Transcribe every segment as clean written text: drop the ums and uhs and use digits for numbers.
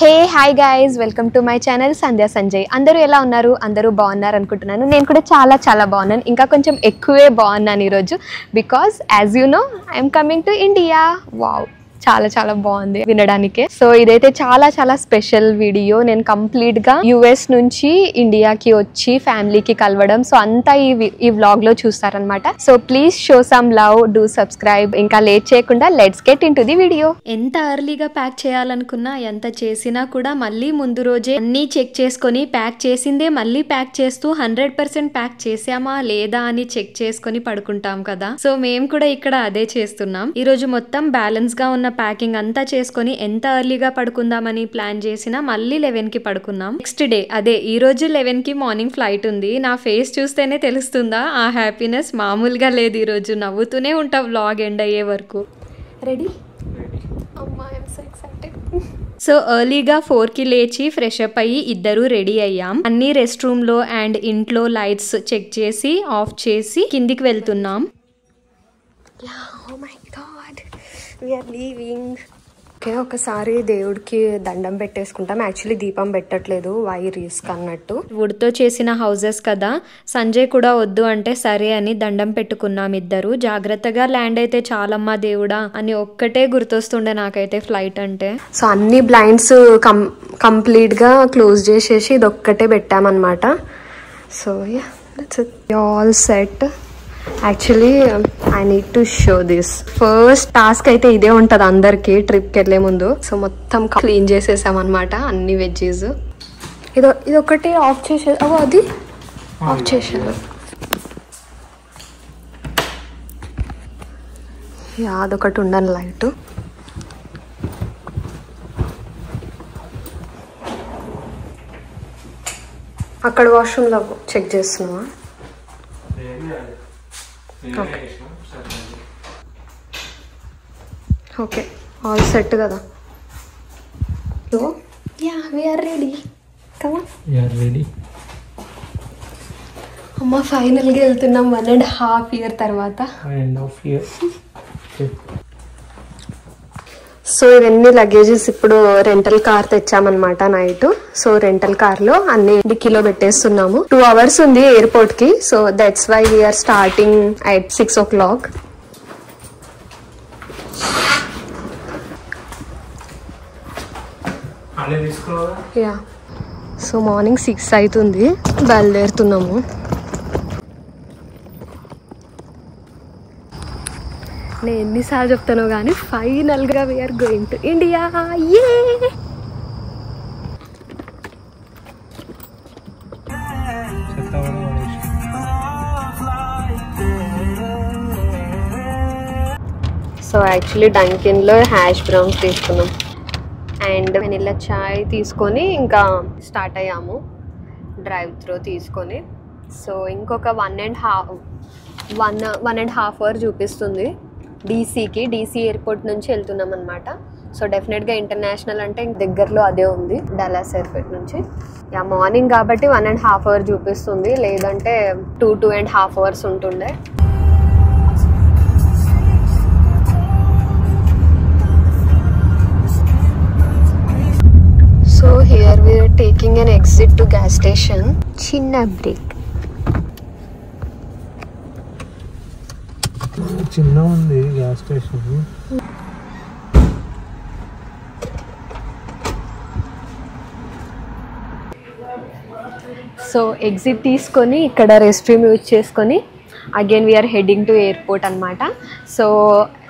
Hey hi guys, welcome to my channel Sandhya Sanjay. అందరూ ఎలా ఉన్నారు? అందరూ బాగున్నారు అనుకుంటున్నాను. నేను కూడా చాలా బాగున్నాను. ఇంకా కొంచెం ఎక్కువే బాగున్నాను ఈరోజు. Because as you know I'm coming to India. Wow, చాలా బాగుంది వినడానికే. సో ఇదైతే చాలా స్పెషల్ వీడియో. నేను కంప్లీట్ గా యుఎస్ నుంచి ఇండియాకి వచ్చి ఫ్యామిలీకి కలవడం, సో అంతా ఈ వ్లాగ్ లో చూస్తారనమాట. So please show some love, do subscribe. ఇంకా లేట్ చేయకుండా let's get into the video. ఎంత ఎర్లీగా ప్యాక్ చేయాలనుకున్నా, ఎంత చేసినా కూడా మళ్ళీ ముందు రోజే అన్ని చెక్ చేసుకొని ప్యాక్ చేసిందే మళ్ళీ ప్యాక్ చేస్తూ 100% ప్యాక్ చేసామా లేదా అని చెక్ చేసుకొని పడుకుంటాం కదా. సో మేము కూడా ఇక్కడ అదే చేస్తున్నాం. ఈ రోజు మొత్తం బ్యాలెన్స్ గా ఉన్న ప్యాకింగ్ అంతా చేసుకొని ఎంత ఎర్లీగా పడుకుందామని ప్లాన్ చేసినా మళ్ళీ 11 కి పడుకున్నాం. నెక్స్ట్ డే అదే ఈ రోజు 11 కి మార్నింగ్ ఫ్లైట్ ఉంది. నా ఫేస్ చూస్తేనే తెలుస్తుందా ఆ హ్యాపీనెస్ మామూలుగా లేదు. ఈ రోజు నవ్వుతూనే ఉంటా వ్లాగ్ ఎండ్ అయ్యే వరకు. రెడీ? సో ఎర్లీగా 4 కి లేచి ఫ్రెష్ అప్ అయ్యి ఇద్దరు రెడీ అయ్యాం. అన్ని రెస్ట్ రూమ్ లో అండ్ ఇంట్లో లైట్స్ చెక్ చేసి ఆఫ్ చేసి కిందికి వెళ్తున్నాం. ఒకసారి దేవుడికి దండం పెట్టేసుకుంటాం. యాక్చువల్లీ దీపం పెట్టట్లేదు, వై రిస్క్ అన్నట్టు. వుడ్తో చేసిన హౌసెస్ కదా, సంజయ్ కూడా వద్దు అంటే సరే అని దండం పెట్టుకున్నాం ఇద్దరు. జాగ్రత్తగా ల్యాండ్ అయితే చాలమ్మా దేవుడా అని ఒక్కటే గుర్తొస్తుండే నాకైతే ఫ్లైట్ అంటే. సో అన్ని బ్లైండ్స్ కంప్లీట్ గా క్లోజ్ చేసేసి ఇది ఒక్కటే పెట్టామన్నమాట. So all set. Actually I need to show this. First task అయితే ఇదే ఉంటది అందరికి ట్రిప్కి వెళ్లే ముందు. సో మొత్తం క్లీన్ చేసేసాం అనమాట అన్ని వెజ్జెస్. ఇది ఒకటి ఆఫ్ చేసే, అది ఆఫ్ చేసారు. అదొకటి ఉండను లైట్. అక్కడ వాష్రూమ్ లో చెక్ చేస్తున్నావా? ఓకే ఆల్ సెట్ కదా. So we are ready. Come on. We are ready. అమ్మ ఫైనల్గా వెళ్తున్నాం 1.5 year తర్వాత. 1.5 year. సో ఇవన్నీ లగేజెస్ ఇప్పుడు రెంటల్ కార్ తెచ్చామన్నమాట నైట్. సో రెంటల్ కార్ లో అన్ని డిక్కీలో పెట్టేస్తున్నాము. 2 hours ఉంది ఎయిర్పోర్ట్ కి. So that's why we are starting at 6 o'clock. Yeah, so morning 6 అవుతుంది, బయలుదేరుతున్నాము. నేను ఎన్నిసార్లు చెప్తానో కానీ ఫైనల్గా we are going to India. So actually డంకిన్లో హ్యాష్ బ్రౌన్స్ తీసుకున్నాం అండ్ వెనిల్లా చాయ్ తీసుకొని ఇంకా స్టార్ట్ అయ్యాము డ్రైవ్ త్రూ తీసుకొని. సో ఇంకొక 1.5 hour చూపిస్తుంది డీసీకి. డీసీ ఎయిర్పోర్ట్ నుంచి వెళ్తున్నాం అనమాట. సో డెఫినెట్గా ఇంటర్నేషనల్ అంటే దగ్గరలో అదే ఉంది డల్లాస్ ఎయిర్పోర్ట్ నుంచి. మార్నింగ్ కాబట్టి 1.5 hour చూపిస్తుంది, లేదంటే 2.5 hours ఉంటుండే. So here we are taking an exit to gas station. Chinna break. చిన్న ఉంది గ్యాస్ స్టేషన్. సో ఎగ్జిట్ తీసుకొని ఇక్కడ రెస్ట్ రూమ్ యూజ్ చేసుకొని again we are heading to airport అనమాట. So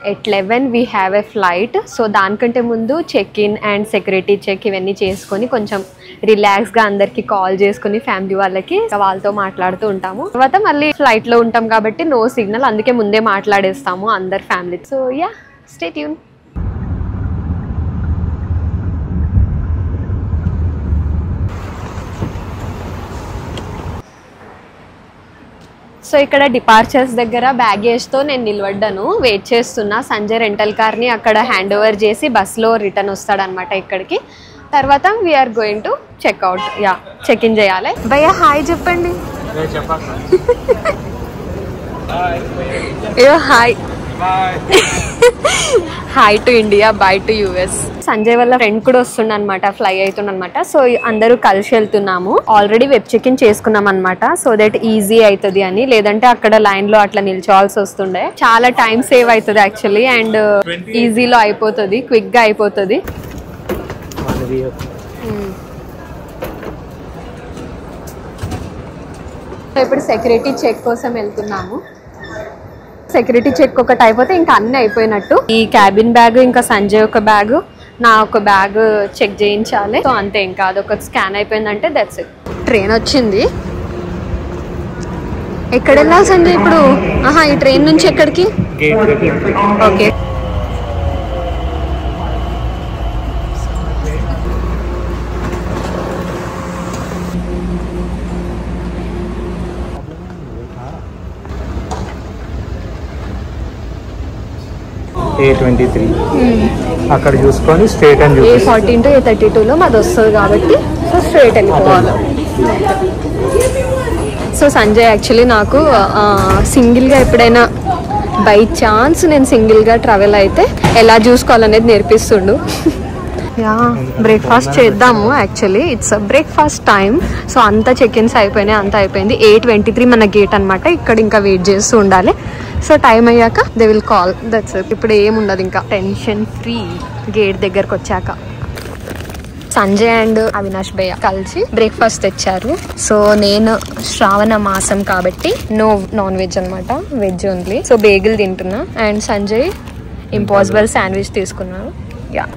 at 11 we have a flight. So దానికంటే ముందు check in and security check ఇవన్నీ చేసుకొని కొంచెం రిలాక్స్గా అందరికి కాల్ చేసుకుని ఫ్యామిలీ వాళ్ళకి వాళ్ళతో మాట్లాడుతూ ఉంటాము. తర్వాత మళ్ళీ ఫ్లైట్లో ఉంటాం కాబట్టి నో సిగ్నల్, అందుకే ముందే మాట్లాడేస్తాము అందరు family. So yeah, stay tune. So ఇక్కడ డిపార్చర్స్ దగ్గర బ్యాగేజ్తో నేను నిలబడ్డాను, వెయిట్ చేస్తున్నా. సంజయ్ రెంటల్ కార్ని అక్కడ హ్యాండ్ ఓవర్ చేసి బస్లో రిటర్న్ వస్తాడనమాట ఇక్కడికి. తర్వాత we're going to checkout. Check in చేయాలి. భయ్యా హాయ్ చెప్పండి. Hi. Hi to India, bye to US. Sanjay వాళ్ళ ఫ్రెండ్ కూడా వస్తుండ అనమాట, ఫ్లై అవుతుండనమాట. సో అందరూ కలిసి వెళ్తున్నాము. ఆల్రెడీ వెబ్ చెక్ ఇన్ చేసుకున్నాం అనమాట, సో దట్ ఈజీ అవుతుంది అని. లేదంటే అక్కడ లైన్ లో అట్లా నిల్చోవాల్సి వస్తుండే. చాలా టైం సేవ్ అవుతుంది యాక్చువల్లీ, అండ్ ఈజీలో అయిపోతుంది, క్విక్ గా అయిపోతుంది. ఇప్పుడు సెక్యూరిటీ చెక్ కోసం వెళ్తున్నాము. సెక్యూరిటీ చెక్ ఒకటి అయిపోతే ఇంకా అన్ని అయిపోయినట్టు. ఈ క్యాబిన్ బ్యాగ్, ఇంకా సంజయ్ ఒక బ్యాగ్, నా ఒక బ్యాగ్ చెక్ చేయించాలి. సో అంతే, ఇంకా అదొక స్కాన్ అయిపోయిందంటే దట్స్ ఇట్. ట్రైన్ వచ్చింది. ఎక్కడ వెళ్ళాలి సంజయ్ ఇప్పుడు? ఈ ట్రైన్ నుంచి ఎక్కడికి? ఓకే. A23 అక్కడ చూసుకొని స్ట్రేట్ అని A14 to A32లో మాది వస్తుంది కాబట్టి సో స్ట్రేట్ వెళ్ళిపోవాలి. సో సంజయ్ యాక్చువల్లీ నాకు సింగిల్గా ఎప్పుడైనా బై ఛాన్స్ నేను సింగిల్గా ట్రావెల్ అయితే ఎలా చూసుకోవాలనేది నేర్పిస్తుండు. బ్రేక్ఫాస్ట్ చేద్దాము. Actually it's breakfast time. So అంతా చెక్-ఇన్స్ అయిపోయినాయి, అంతా అయిపోయింది. 8:23 మన గేట్ అనమాట. ఇక్కడ ఇంకా వెయిట్ చేస్తూ ఉండాలి. సో టైం అయ్యాక they will call, that's it. ఇప్పుడు ఏముండదు, ఇంకా టెన్షన్ ఫ్రీ గేట్ దగ్గరకు వచ్చాక. సంజయ్ అండ్ అవినాష్ భయ్య కలిసి బ్రేక్ఫాస్ట్ తెచ్చారు. సో నేను శ్రావణ మాసం కాబట్టి నో నాన్ వెజ్ అనమాట, వెజ్ ఓన్లీ. సో బేగిల్ తింటున్నా, అండ్ సంజయ్ ఇంపాసిబుల్ శాండ్విచ్ తీసుకున్నాను. యా,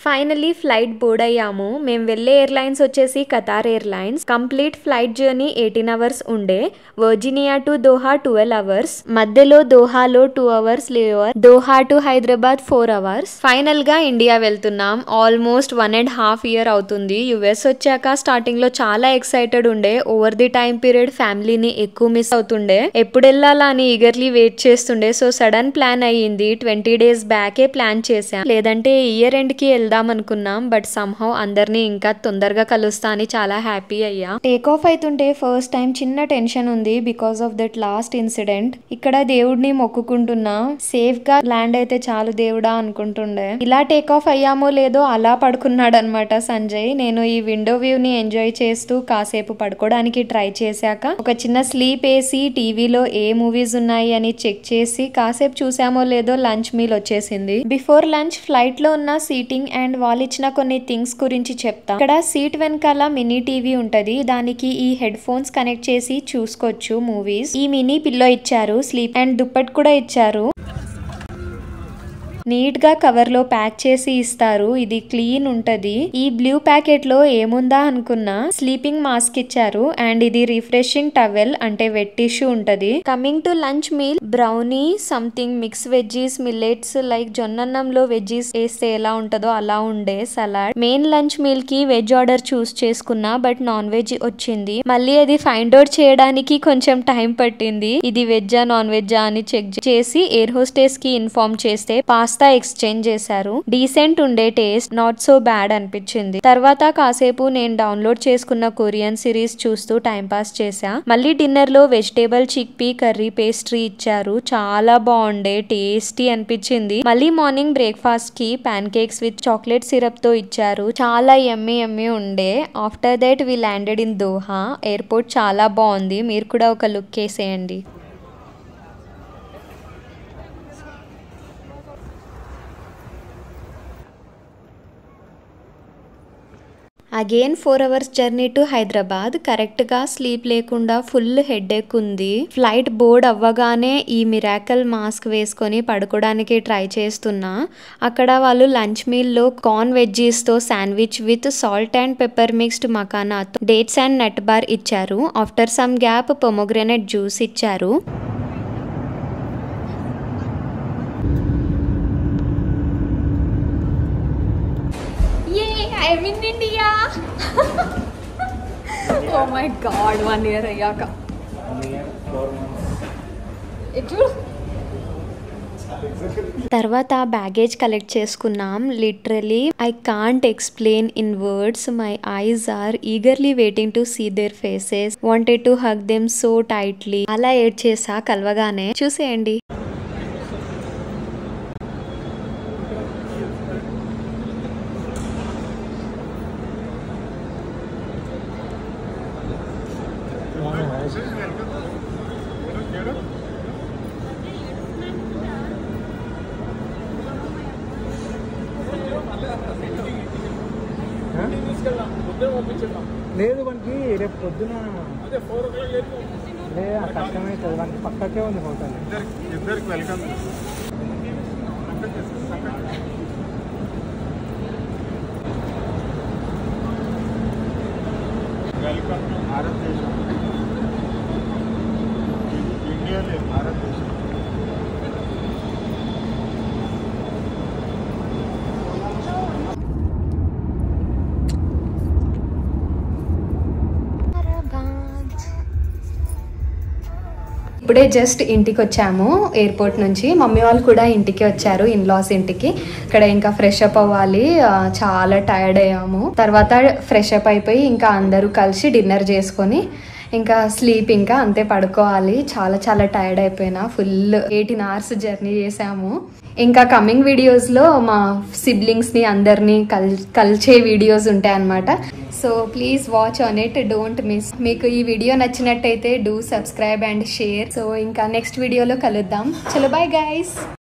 ఫైనలీ ఫ్లైట్ బోర్డ్ అయ్యాము. మేము వెళ్ళే ఎయిర్లైన్స్ వచ్చేసి Qatar airlines. Complete flight journey 18 hours ఉండే. వర్జీనియా టు దోహా 12 అవర్స్, మధ్యలో దోహాలో 2 hours layover, Doha to Hyderabad 4 hours. Final గా ఇండియా వెళ్తున్నాం. ఆల్మోస్ట్ 1.5 years అవుతుంది. యుఎస్ వచ్చాక స్టార్టింగ్ లో చాలా ఎక్సైటెడ్ ఉండే. ఓవర్ ది టైం పీరియడ్ ఫ్యామిలీని ఎక్కువ మిస్ అవుతుండే. ఎప్పుడు వెళ్ళాలా అని ఈగర్లీ వెయిట్ చేస్తుండే. సో సడన్ ప్లాన్ అయ్యింది. 20 days బ్యాకే ప్లాన్ చేసాం, లేదంటే ఇయర్ ఎండ్ కి వెళ్దాం అనుకున్నాం. బట్ సమ్హౌ అందరినీ ఇంకా తొందరగా కలుస్తా అని చాలా హ్యాపీ అయ్యా. టేక్ ఆఫ్ అవుతుంటే ఫస్ట్ టైం చిన్న టెన్షన్ ఉంది because of that last incident. ఇక్కడ దేవుడిని మొక్కుకుంటున్నా, సేఫ్ గా ల్యాండ్ అయితే చాలు దేవుడా అనుకుంటుండే. ఇలా టేక్ ఆఫ్ అయ్యామో లేదో అలా పడుకున్నాడు అనమాట సంజయ్. నేను ఈ విండో వ్యూ ని ఎంజాయ్ చేస్తూ కాసేపు పడుకోవడానికి ట్రై చేశాక ఒక చిన్న స్లీప్ వేసి టీవీలో ఏ మూవీస్ ఉన్నాయి అని చెక్ చేసి కాసేపు చూసామో లేదో లంచ్ మీల్ వచ్చేసింది. బిఫోర్ లంచ్ ఫ్లైట్ లో ఉన్న సీటింగ్ అండ్ వాళ్ళు ఇచ్చిన కొన్ని థింగ్స్ గురించి చెప్తా. ఇక్కడ సీట్ వెనకాల మినీ టీవీ ఉంటది. దానికి ఈ హెడ్ ఫోన్స్ కనెక్ట్ చేసి చూసుకోవచ్చు మూవీస్. ఈ మినీ పిల్లో ఇచ్చారు, స్లీప్ అండ్ దుప్పట్ కూడా ఇచ్చారు. నీట్ గా కవర్ లో ప్యాక్ చేసి ఇస్తారు. ఇది క్లీన్ ఉంటది. ఈ బ్లూ ప్యాకెట్ లో ఏముందా అనుకున్నా స్లీపింగ్ మాస్క్ ఇచ్చారు, అండ్ ఇది రిఫ్రెషింగ్ టవెల్ అంటే వెట్ టిష్యూ ఉంటది. Coming to lunch meal, brownie, something mix veggies, millets like జొన్నన్నంలో వెజ్జీస్ వేస్తే ఎలా ఉంటదో అలా ఉండే సలాడ్. మెయిన్ లంచ్ మీల్ కి వెజ్ ఆర్డర్ చూస్ చేసుకున్నా, బట్ నాన్ వెజ్ వచ్చింది. మళ్ళీ అది ఫైండ్ అవుట్ చేయడానికి కొంచెం టైం పట్టింది. ఇది వెజ్జా నాన్ వెజ్జా అని చెక్ చేసి ఎయిర్ హోస్టెస్ కి ఇన్ఫార్మ్ చేస్తే పాస్తా ఎక్స్చేంజ్ చేశారు. డీసెంట్ ఉండే టేస్ట్, నాట్ సో బ్యాడ్ అనిపించింది. తర్వాత కాసేపు నేను డౌన్లోడ్ చేసుకున్న కొరియన్ సిరీస్ చూస్తూ టైం పాస్ చేసా. మళ్ళీ డిన్నర్ లో vegetable chickpea curry pastry ఇచ్చారు. చాలా బాగుండే, టేస్టీ అనిపించింది. మళ్ళీ మార్నింగ్ బ్రేక్ఫాస్ట్ కి pancakes with chocolate syrup తో ఇచ్చారు. చాలా యమ్మీ ఉండే. After that we landed in Doha. Airport చాలా బాగుంది, మీరు కూడా ఒక లుక్ వేసేయండి. Again 4 hours journey to Hyderabad. Correct గా స్లీప్ లేకుండా ఫుల్ హెడేక్ ఉంది. ఫ్లైట్ బోర్డ్ అవ్వగానే ఈ మిరాకల్ మాస్క్ వేసుకొని పడుకోవడానికి ట్రై చేస్తున్నా. అక్కడ వాళ్ళు లంచ్ మీల్ లో కార్న్ వెజ్జీస్ తో sandwich with salt and pepper mixed makhana, dates and nut bar ఇచ్చారు. After some gap pomegranate juice ఇచ్చారు. I'm in India. Oh my god, 1 year అయ్యాక. 1 year 4 months. తర్వాత బ్యాగేజ్ కలెక్ట్ చేసుకున్నాం. Literally I can't explain in words. My eyes are eagerly waiting to see their faces. Wanted to hug them so tightly. అలా ఏడ్ చేసా కలవగానే. చూసేయండి. లేదు మనకి రేపు పొద్దున లేదా కష్టమవుతుంది మనకి పక్కకే ఉంది హోటల్. ఇద్దరికి వెల్కమ్. వెల్కమ్ టు భారతదేశం. ఇండియాలో భారతదేశం. ఇప్పుడే జస్ట్ ఇంటికి వచ్చాము ఎయిర్పోర్ట్ నుంచి. మమ్మీ వాళ్ళు కూడా ఇంటికి వచ్చారు, ఇన్లాస్ ఇంటికి. ఇక్కడ ఇంకా ఫ్రెష్ అప్ అవ్వాలి, చాలా టైర్డ్ అయ్యాము. తర్వాత ఫ్రెష్ అప్ అయిపోయి ఇంకా అందరూ కలిసి డిన్నర్ చేసుకొని ఇంకా స్లీప్, ఇంకా అంతే పడుకోవాలి. చాలా చాలా టైర్డ్ అయిపోయినా. ఫుల్ 18 hours జర్నీ చేసాము. ఇంకా కమింగ్ వీడియోస్లో మా సిబ్లింగ్స్ని అందరినీ కలిసే వీడియోస్ ఉంటాయన్నమాట. So please watch on it, don't miss. మీకు ఈ వీడియో నచ్చినట్టయితే do subscribe and share. So ఇంకా నెక్స్ట్ వీడియోలో కలుద్దాం. చలో బాయ్ గైస్.